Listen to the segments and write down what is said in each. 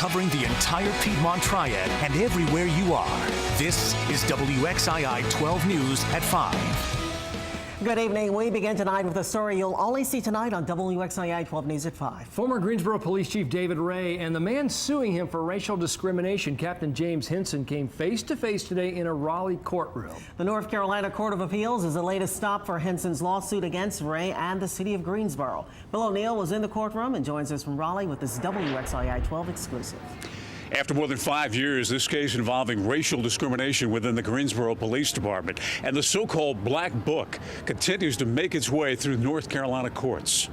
covering the entire Piedmont Triad and everywhere you are. This is WXII 12 News at 5. Good evening. We begin tonight with a story you'll only see tonight on WXII 12 News at 5. Former Greensboro Police Chief David Ray and the man suing him for racial discrimination, Captain James Hinson, came face to face today in a Raleigh courtroom. The North Carolina Court of Appeals is the latest stop for Hinson's lawsuit against Ray and the city of Greensboro. Bill O'Neill was in the courtroom and joins us from Raleigh with this WXII 12 exclusive. After more than 5 years, this case involving racial discrimination within the Greensboro Police Department and the so-called Black Book continues to make its way through North Carolina courts.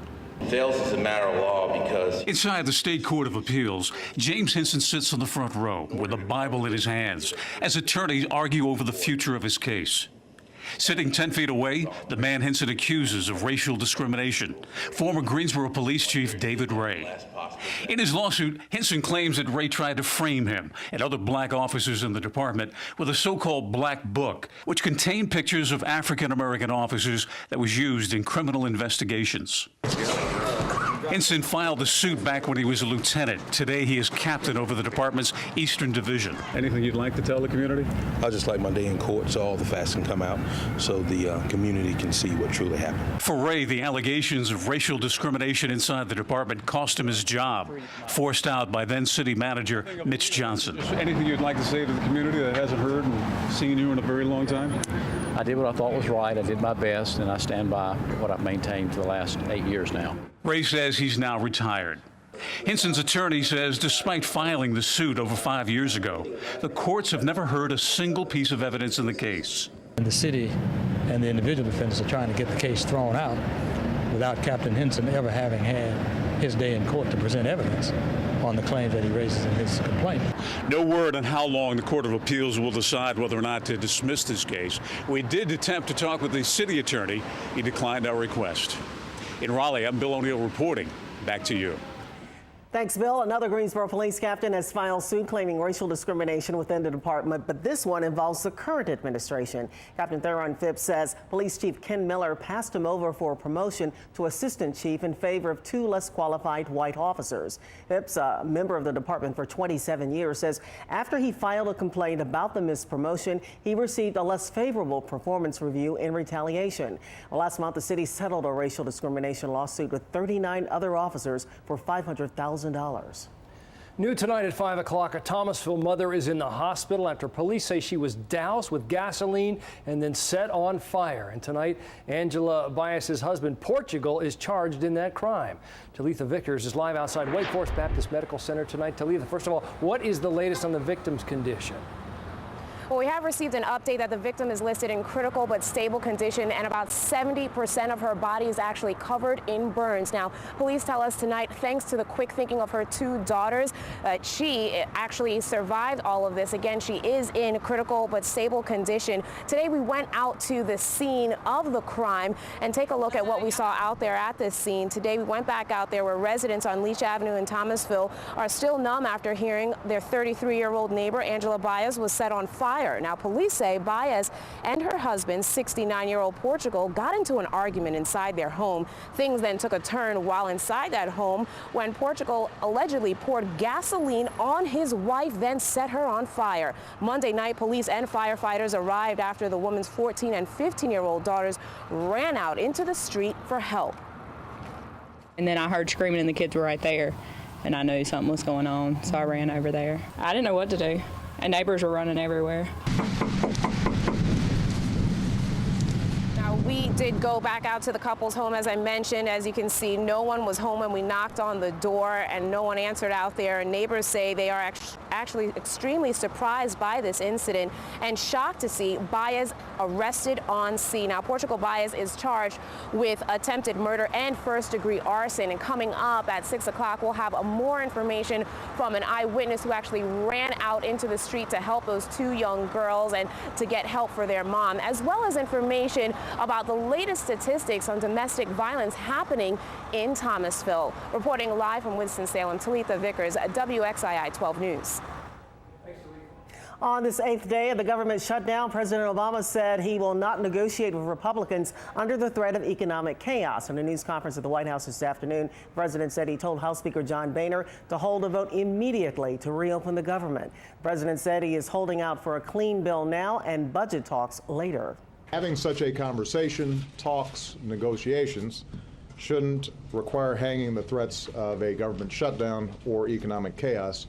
Fails as a matter of law because... Inside the State Court of Appeals, James Hinson sits on the front row with a Bible in his hands as attorneys argue over the future of his case. Sitting 10 feet away, the man Hinson accuses of racial discrimination, former Greensboro Police Chief David Ray. In his lawsuit, Hinson claims that Ray tried to frame him and other black officers in the department with a so-called Black Book, which contained pictures of African-American officers that was used in criminal investigations. Hinson filed the suit back when he was a lieutenant. Today, he is captain over the department's Eastern Division. Anything you'd like to tell the community? I just like my day in court so all the facts can come out so the community can see what truly happened. For Ray, the allegations of racial discrimination inside the department cost him his job, forced out by then city manager Mitch Johnson. Anything you'd like to say to the community that hasn't heard and seen you in a very long time? I did what I thought was right. I did my best, and I stand by what I've maintained for the last 8 years now. Ray says he's now retired. Hinson's attorney says despite filing the suit over 5 years ago, the courts have never heard a single piece of evidence in the case. And the city and the individual defendants are trying to get the case thrown out without Captain Hinson ever having had his day in court to present evidence on the claims that he raises in his complaint. No word on how long the Court of Appeals will decide whether or not to dismiss this case. We did attempt to talk with the city attorney. He declined our request. In Raleigh, I'm Bill O'Neill reporting. Back to you. Thanks, Bill. Another Greensboro police captain has filed suit claiming racial discrimination within the department, but this one involves the current administration. Captain Theron Phipps says Police Chief Ken Miller passed him over for a promotion to assistant chief in favor of 2 less qualified white officers. Phipps, a member of the department for 27 years, says after he filed a complaint about the missed promotion, he received a less favorable performance review in retaliation. Last month, the city settled a racial discrimination lawsuit with 39 other officers for $500,000. New tonight at 5 o'clock, a Thomasville mother is in the hospital after police say she was doused with gasoline and then set on fire. And tonight, Angela Bias's husband, Portugal, is charged in that crime. Talitha Vickers is live outside Wake Forest Baptist Medical Center tonight. Talitha, first of all, what is the latest on the victim's condition? Well, we have received an update that the victim is listed in critical but stable condition, and about 70% of her body is actually covered in burns. Now, police tell us tonight, thanks to the quick thinking of her 2 daughters, she actually survived all of this. Again, she is in critical but stable condition. Today, we went out to the scene of the crime and take a look at what we saw out there at this scene. Today, we went back out there where residents on Leach Avenue in Thomasville are still numb after hearing their 33-year-old neighbor, Angela Bias, was set on fire. Now, police say Bias and her husband, 69-year-old Portugal, got into an argument inside their home. Things then took a turn while inside that home when Portugal allegedly poured gasoline on his wife, then set her on fire. Monday night, police and firefighters arrived after the woman's 14 and 15-year-old daughters ran out into the street for help. And then I heard screaming and the kids were right there, and I knew something was going on, so I ran over there. I didn't know what to do. And neighbors were running everywhere. We did go back out to the couple's home, as I mentioned. As you can see, no one was home when we knocked on the door, and no one answered out there. And neighbors say they are actually extremely surprised by this incident and shocked to see Bias arrested on scene. Now, Portugal Bias is charged with attempted murder and first-degree arson. And coming up at 6 o'clock, we'll have more information from an eyewitness who actually ran out into the street to help those 2 young girls and to get help for their mom, as well as information about the latest statistics on domestic violence happening in Thomasville. Reporting live from Winston-Salem, Talitha Vickers, WXII 12 News. On this 8th day of the government shutdown, President Obama said he will not negotiate with Republicans under the threat of economic chaos. In a news conference at the White House this afternoon, the president said he told House Speaker John Boehner to hold a vote immediately to reopen the government. The president said he is holding out for a clean bill now and budget talks later. Having such a conversation, talks, negotiations, shouldn't require hanging the threats of a government shutdown or economic chaos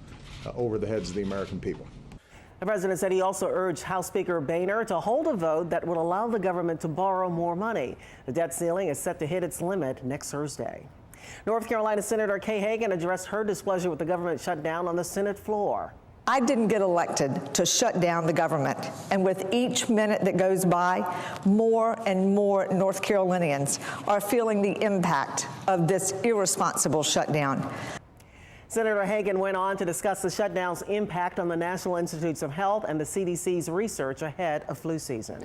over the heads of the American people. The president said he also urged House Speaker Boehner to hold a vote that would allow the government to borrow more money. The debt ceiling is set to hit its limit next Thursday. North Carolina Senator Kay Hagan addressed her displeasure with the government shutdown on the Senate floor. I didn't get elected to shut down the government, and with each minute that goes by, more and more North Carolinians are feeling the impact of this irresponsible shutdown. Senator Hagan went on to discuss the shutdown's impact on the National Institutes of Health and the CDC's research ahead of flu season.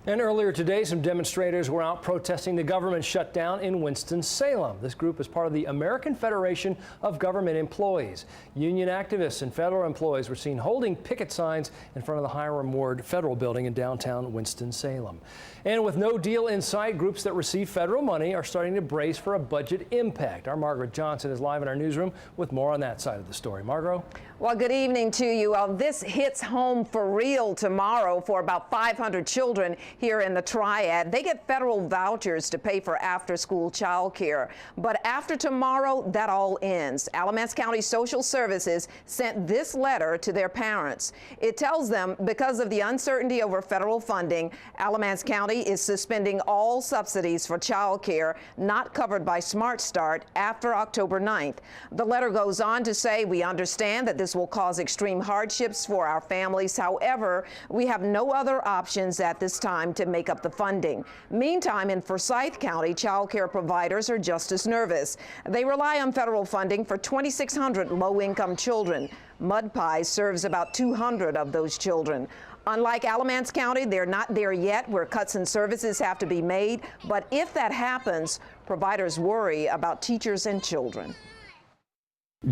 And earlier today, some demonstrators were out protesting the government shutdown in Winston-Salem. This group is part of the American Federation of Government Employees. Union activists and federal employees were seen holding picket signs in front of the Hiram Ward Federal Building in downtown Winston-Salem. And with no deal in sight, groups that receive federal money are starting to brace for a budget impact. Our Margaret Johnson is live in our newsroom with more on that side of the story. Margot? Well, good evening to you. Well, this hits home for real tomorrow for about 500 children here in the Triad. They get federal vouchers to pay for after-school child care. But after tomorrow, that all ends. Alamance County Social Services sent this letter to their parents. It tells them because of the uncertainty over federal funding, Alamance County is suspending all subsidies for child care not covered by Smart Start after October 9th. The letter goes on to say, we understand that this will cause extreme hardships for our families. However, we have no other options at this time to make up the funding. Meantime, in Forsyth County, child care providers are just as nervous. They rely on federal funding for 2,600 low-income children. Mud Pie serves about 200 of those children. Unlike Alamance County, they're not there yet where cuts in services have to be made. But if that happens, providers worry about teachers and children.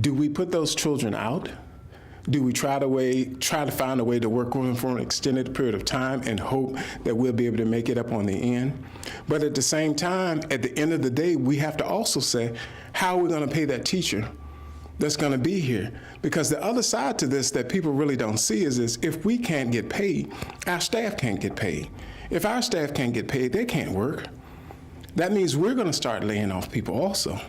Do we put those children out? Do we try to find a way to work with them for an extended period of time and hope that we'll be able to make it up on the end? But at the same time, at the end of the day, we have to also say, how are we going to pay that teacher that's going to be here? Because the other side to this that people really don't see is if we can't get paid, our staff can't get paid. If our staff can't get paid, they can't work. That means we're going to start laying off people also.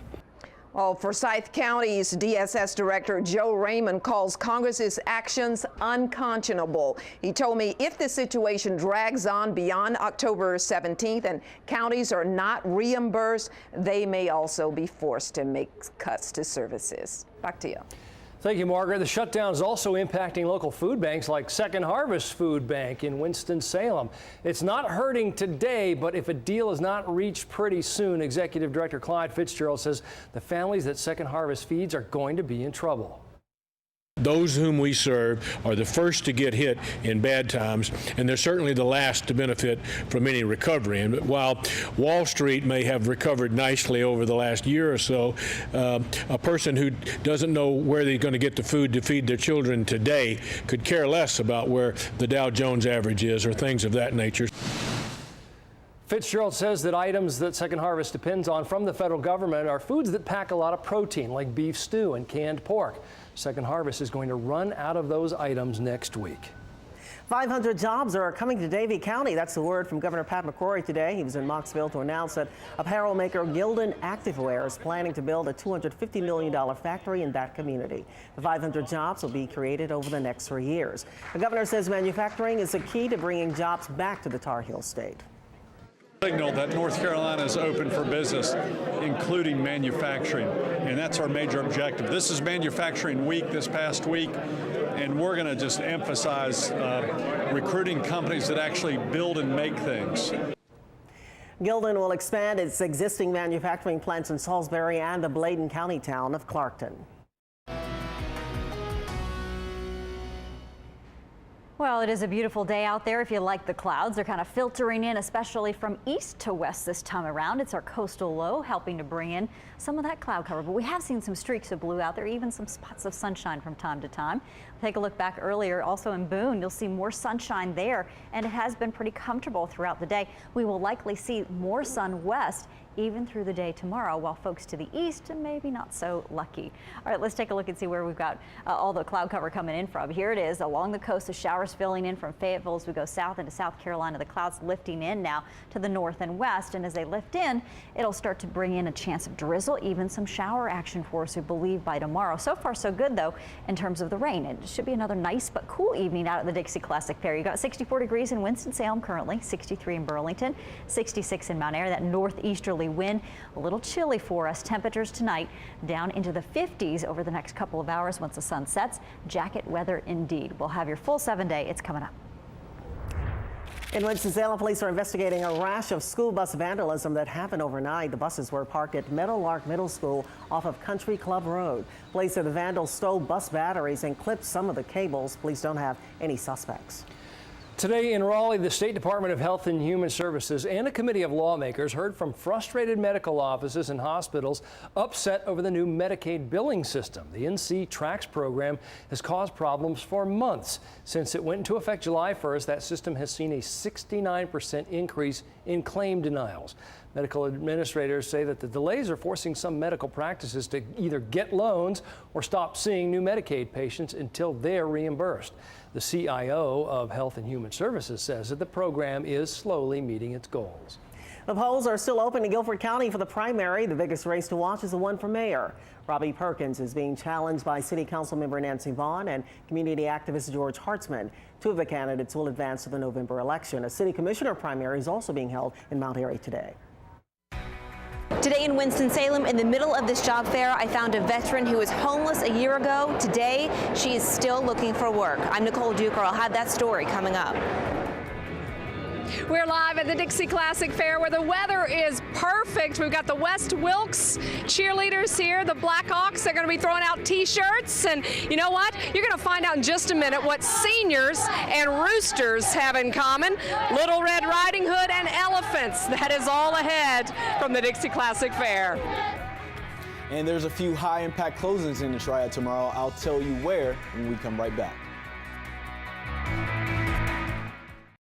Well, Forsyth County's DSS Director Joe Raymond calls Congress's actions unconscionable. He told me if this situation drags on beyond October 17th and counties are not reimbursed, they may also be forced to make cuts to services. Back to you. Thank you, Margaret. The shutdown is also impacting local food banks like Second Harvest Food Bank in Winston-Salem. It's not hurting today, but if a deal is not reached pretty soon, Executive Director Clyde Fitzgerald says the families that Second Harvest feeds are going to be in trouble. Those whom we serve are the first to get hit in bad times, and they're certainly the last to benefit from any recovery. And while Wall Street may have recovered nicely over the last year or so, a person who doesn't know where they're going to get the food to feed their children today could care less about where the Dow Jones average is or things of that nature. Fitzgerald says that items that Second Harvest depends on from the federal government are foods that pack a lot of protein, like beef stew and canned pork. Second Harvest is going to run out of those items next week. 500 jobs are coming to Davie County. That's the word from Governor Pat McCrory today. He was in Knoxville to announce that apparel maker Gildan Activewear is planning to build a $250 million factory in that community. The 500 jobs will be created over the next 3 years. The governor says manufacturing is the key to bringing jobs back to the Tar Heel state. Signal that North Carolina is open for business, including manufacturing, and that's our major objective. This is Manufacturing Week this past week, and we're going to just emphasize recruiting companies that actually build and make things. Gildan will expand its existing manufacturing plants in Salisbury and the Bladen County town of Clarkton. Well, it is a beautiful day out there if you like the clouds. They're kind of filtering in, especially from east to west this time around. It's our coastal low helping to bring in some of that cloud cover, but we have seen some streaks of blue out there, even some spots of sunshine from time to time. Take a look back earlier, also in Boone, you'll see more sunshine there, and it has been pretty comfortable throughout the day. We will likely see more sun west even through the day tomorrow, while folks to the east and maybe not so lucky. All right, let's take a look and see where we've got all the cloud cover coming in from. Here it is along the coast, the showers filling in from Fayetteville as we go south into South Carolina. The clouds lifting in now to the north and west, and as they lift in, it'll start to bring in a chance of drizzle, even some shower action for us, we believe, by tomorrow. So far so good though in terms of the rain. It should be another nice but cool evening out at the Dixie Classic Fair. You got 64 degrees in Winston-Salem currently, 63 in Burlington, 66 in Mount Airy. That northeasterly wind a little chilly for us. Temperatures tonight down into the 50s over the next couple of hours once the sun sets. Jacket weather indeed. We'll have your full 7-day. It's coming up. In Winston-Salem, police are investigating a rash of school bus vandalism that happened overnight. The buses were parked at Meadowlark Middle School off of Country Club Road. Police say the vandals stole bus batteries and clipped some of the cables. Police don't have any suspects. Today in Raleigh, the State Department of Health and Human Services and a committee of lawmakers heard from frustrated medical offices and hospitals upset over the new Medicaid billing system. The NC Tracks program has caused problems for months. Since it went into effect July 1st, that system has seen a 69% increase in claim denials. Medical administrators say that the delays are forcing some medical practices to either get loans or stop seeing new Medicaid patients until they're reimbursed. The CIO of Health and Human Services says that the program is slowly meeting its goals. The polls are still open in Guilford County for the primary. The biggest race to watch is the one for mayor. Robbie Perkins is being challenged by City Council member Nancy Vaughn and community activist George Hartzman. Two of the candidates will advance to the November election. A city commissioner primary is also being held in Mount Airy today. Today in Winston-Salem, in the middle of this job fair, I found a veteran who was homeless a year ago. Today, she is still looking for work. I'm Nicole Duker. I'll have that story coming up. We're live at the Dixie Classic Fair where the weather is perfect. We've got the West Wilkes cheerleaders here, the Blackhawks. They're going to be throwing out T-shirts. And you know what? You're going to find out in just a minute what seniors and roosters have in common. Little Red Riding Hood and elephants. That is all ahead from the Dixie Classic Fair. And there's a few high-impact closings in the Triad tomorrow. I'll tell you where when we come right back.